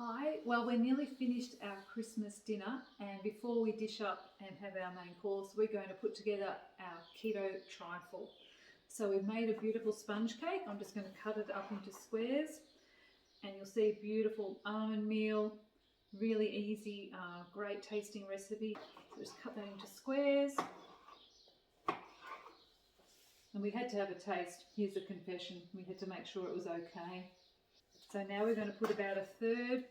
Hi, well, we're nearly finished our Christmas dinner, and before we dish up and have our main course, we're going to put together our keto trifle. So we've made a beautiful sponge cake. I'm just going to cut it up into squares, and you'll see a beautiful almond meal, really easy, great tasting recipe. So just cut that into squares. And we had to have a taste. Here's a confession. We had to make sure it was okay. So now we're going to put about a third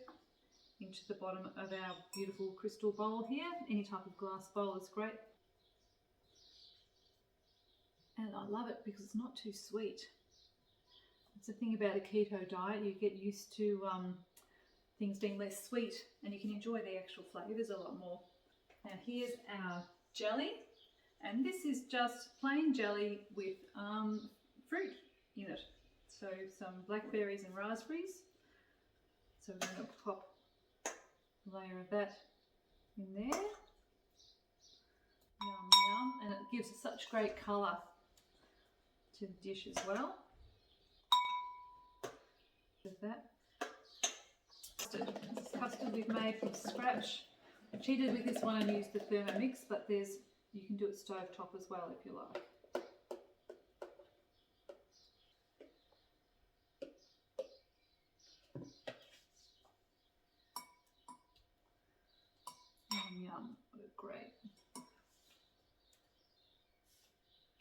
into the bottom of our beautiful crystal bowl here. Any type of glass bowl is great. And I love it because it's not too sweet. It's the thing about a keto diet, you get used to things being less sweet and you can enjoy the actual flavours a lot more. Now here's our jelly, and this is just plain jelly with fruit in it. So some blackberries and raspberries. So we're going to pop a layer of that in there. Yum, yum. And it gives such great colour to the dish as well. With that. Custard. This is custard we've made from scratch. I cheated with this one and used the Thermomix, but you can do it stovetop as well if you like. Yum, yum. What a great.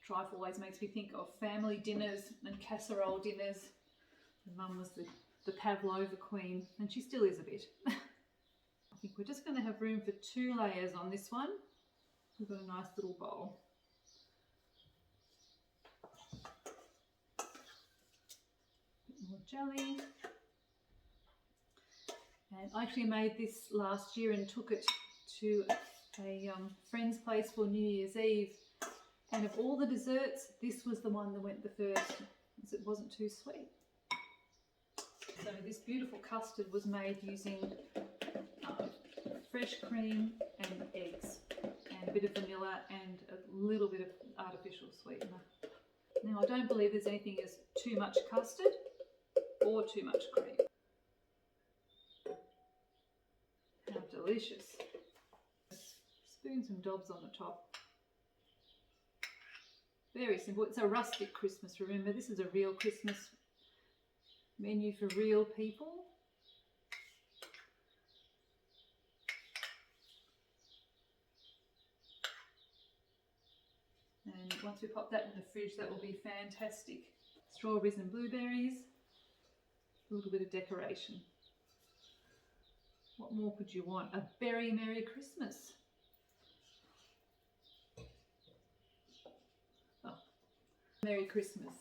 Trifle always makes me think of family dinners and casserole dinners. Mum was the pavlova queen, and she still is a bit. I think we're just going to have room for 2 layers on this one. We've got a nice little bowl. A bit more jelly. And I actually made this last year and took it to a friend's place for New Year's Eve. And of all the desserts, this was the one that went the first, because it wasn't too sweet. So this beautiful custard was made using fresh cream and eggs, and a bit of vanilla and a little bit of artificial sweetener. Now I don't believe there's anything as too much custard or too much cream. How delicious. Spoons and dobs on the top. Very simple. It's a rustic Christmas, remember. This is a real Christmas menu for real people. And once we pop that in the fridge, that will be fantastic. Strawberries and blueberries, a little bit of decoration. What more could you want? A very Merry Christmas. Oh, Merry Christmas.